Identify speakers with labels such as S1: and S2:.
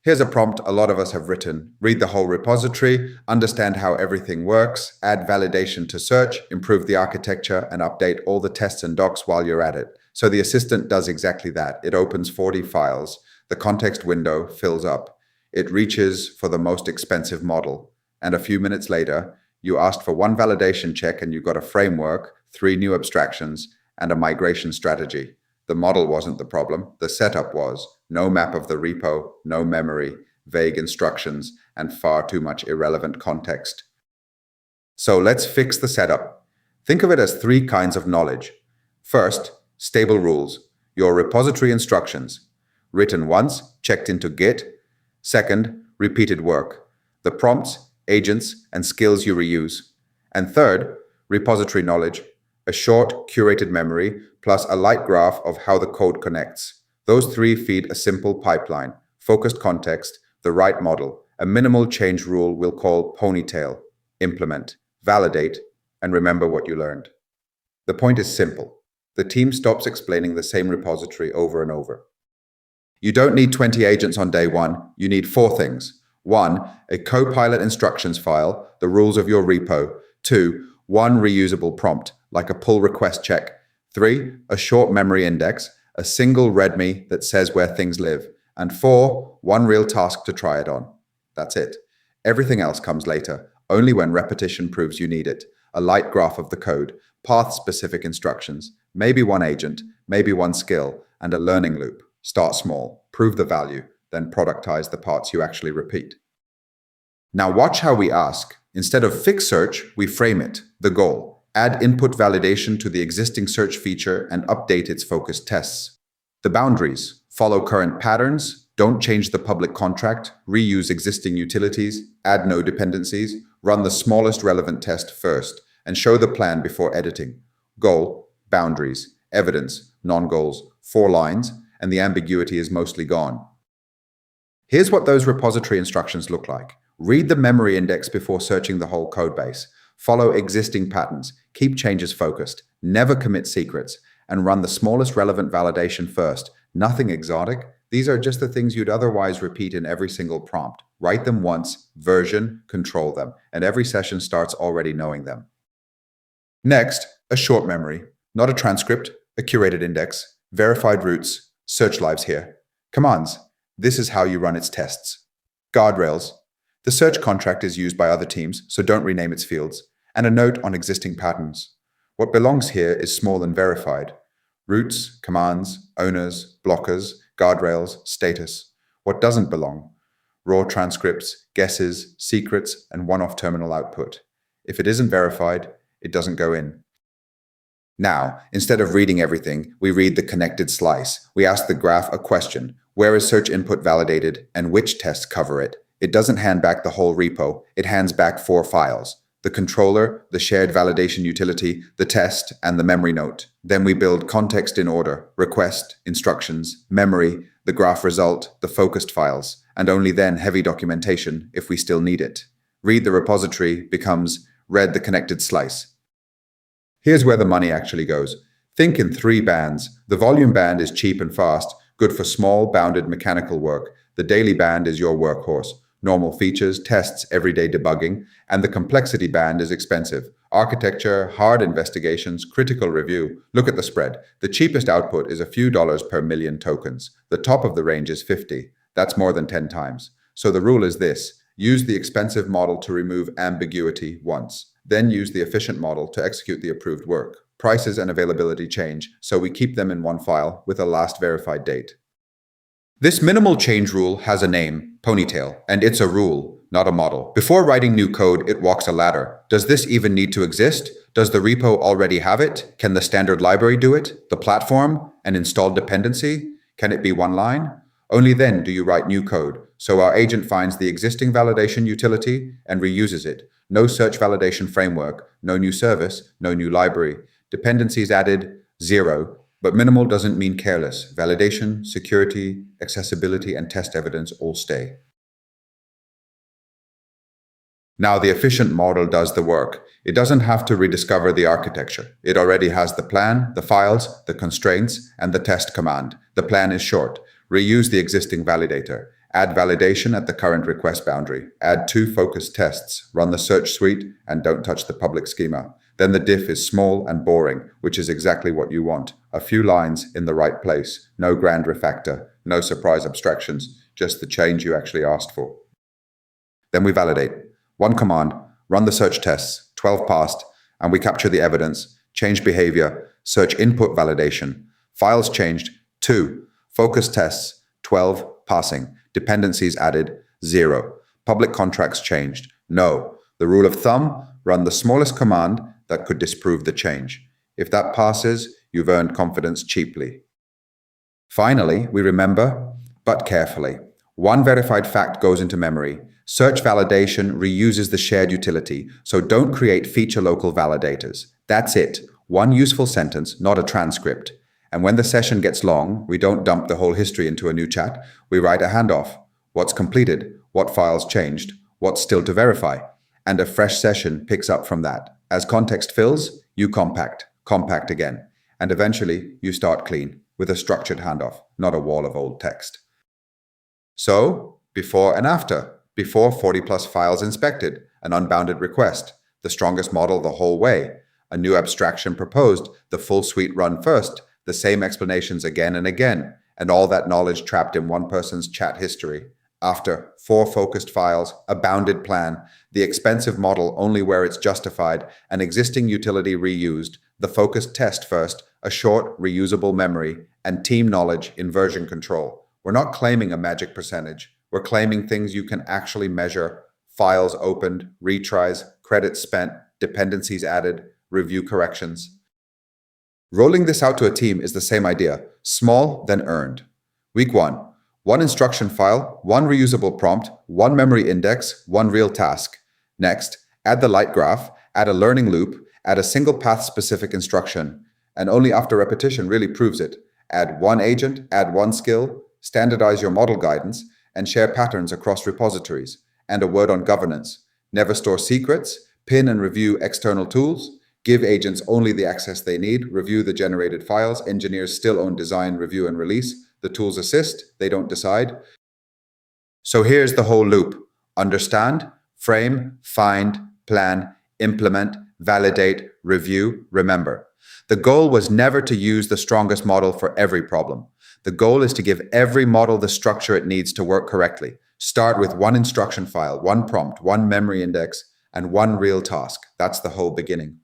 S1: Here's a prompt a lot of us have written. Read the whole repository, understand how everything works, add validation to search, improve the architecture, and update all the tests and docs while you're at it. So the assistant does exactly that. It opens 40 files. The context window fills up. It reaches for the most expensive model. And a few minutes later, you asked for one validation check and you got a framework, 3 new abstractions, and a migration strategy. The model wasn't the problem. The setup was. No map of the repo, no memory, vague instructions, and far too much irrelevant context. So let's fix the setup. Think of it as 3 kinds of knowledge. First, stable rules, your repository instructions. Written once, checked into Git. Second, repeated work, the prompts, agents, and skills you reuse. And third, repository knowledge, a short, curated memory, plus a light graph of how the code connects. Those 3 feed a simple pipeline, focused context, the right model, a minimal change rule we'll call ponytail, implement, validate, and remember what you learned. The point is simple. The team stops explaining the same repository over and over. You don't need 20 agents on day 1. You need 4 things. 1, a Copilot instructions file, the rules of your repo. 2, one reusable prompt, like a pull request check. 3, a short memory index, a single README that says where things live. And 4, one real task to try it on. That's it. Everything else comes later, only when repetition proves you need it. A light graph of the code, path-specific instructions, maybe one agent, maybe one skill, and a learning loop. Start small, prove the value, then productize the parts you actually repeat. Now watch how we ask. Instead of fix search, we frame it, the goal. Add input validation to the existing search feature and update its focused tests. The boundaries: follow current patterns, don't change the public contract, reuse existing utilities, add no dependencies, run the smallest relevant test first, and show the plan before editing. Goal, boundaries, evidence, non-goals, 4 lines, and the ambiguity is mostly gone. Here's what those repository instructions look like. Read the memory index before searching the whole codebase. Follow existing patterns, keep changes focused, never commit secrets, and run the smallest relevant validation first. Nothing exotic. These are just the things you'd otherwise repeat in every single prompt. Write them once, version, control them, and every session starts already knowing them. Next, a short memory, not a transcript, a curated index, verified routes, search lives here. Commands. This is how you run its tests. Guardrails. The search contract is used by other teams, so don't rename its fields. And a note on existing patterns. What belongs here is small and verified. Routes, commands, owners, blockers, guardrails, status. What doesn't belong? Raw transcripts, guesses, secrets, and one-off terminal output. If it isn't verified, it doesn't go in. Now, instead of reading everything, we read the connected slice. We ask the graph a question. Where is search input validated, and which tests cover it? It doesn't hand back the whole repo. It hands back 4 files. The controller, the shared validation utility, the test, and the memory note. Then we build context in order, request, instructions, memory, the graph result, the focused files, and only then heavy documentation if we still need it. Read the repository becomes read the connected slice. Here's where the money actually goes. Think in 3 bands. The volume band is cheap and fast, good for small, bounded mechanical work. The daily band is your workhorse. Normal features, tests, everyday debugging, and the complexity band is expensive. Architecture, hard investigations, critical review. Look at the spread. The cheapest output is a few dollars per million tokens. The top of the range is 50. That's more than 10 times. So the rule is this: use the expensive model to remove ambiguity once. Then use the efficient model to execute the approved work. Prices and availability change, so we keep them in one file with a last verified date. This minimal change rule has a name, Ponytail, and it's a rule, not a model. Before writing new code, it walks a ladder. Does this even need to exist? Does the repo already have it? Can the standard library do it? The platform? An installed dependency? Can it be one line? Only then do you write new code. So our agent finds the existing validation utility and reuses it. No search validation framework, no new service, no new library. Dependencies added, 0. But minimal doesn't mean careless. Validation, security, accessibility, and test evidence all stay. Now the efficient model does the work. It doesn't have to rediscover the architecture. It already has the plan, the files, the constraints, and the test command. The plan is short. Reuse the existing validator. Add validation at the current request boundary. Add 2 focus tests. Run the search suite and don't touch the public schema. Then the diff is small and boring, which is exactly what you want. A few lines in the right place. No grand refactor, no surprise abstractions, just the change you actually asked for. Then we validate. 1 command, run the search tests, 12 passed, and we capture the evidence, change behavior, search input validation. Files changed, 2. Focus tests, 12 passing. Dependencies added, 0. Public contracts changed, no. The rule of thumb, run the smallest command that could disprove the change. If that passes, you've earned confidence cheaply. Finally, we remember, but carefully. 1 verified fact goes into memory. Search validation reuses the shared utility, so don't create feature local validators. That's it. 1 useful sentence, not a transcript. And when the session gets long, we don't dump the whole history into a new chat. We write a handoff. What's completed? What files changed? What's still to verify? And a fresh session picks up from that. As context fills, you compact again. And eventually, you start clean with a structured handoff, not a wall of old text. So, before and after. Before 40+ files inspected, an unbounded request, the strongest model the whole way, a new abstraction proposed, the full suite run first, the same explanations again and again, and all that knowledge trapped in one person's chat history. After 4 focused files, a bounded plan, the expensive model only where it's justified, an existing utility reused, the focused test first, a short, reusable memory, and team knowledge in version control. We're not claiming a magic percentage. We're claiming things you can actually measure: files opened, retries, credits spent, dependencies added, review corrections. Rolling this out to a team is the same idea: small, then earned. Week 1. 1 instruction file, 1 reusable prompt, 1 memory index, 1 real task. Next, add the light graph, add a learning loop, add a single path-specific instruction, and only after repetition really proves it. Add 1 agent, add 1 skill, standardize your model guidance, and share patterns across repositories. And a word on governance. Never store secrets, pin and review external tools, give agents only the access they need, review the generated files, engineers still own design, review, and release. The tools assist, they don't decide. So here's the whole loop. Understand, frame, find, plan, implement, validate, review, remember. The goal was never to use the strongest model for every problem. The goal is to give every model the structure it needs to work correctly. Start with 1 instruction file, 1 prompt, 1 memory index, and 1 real task. That's the whole beginning.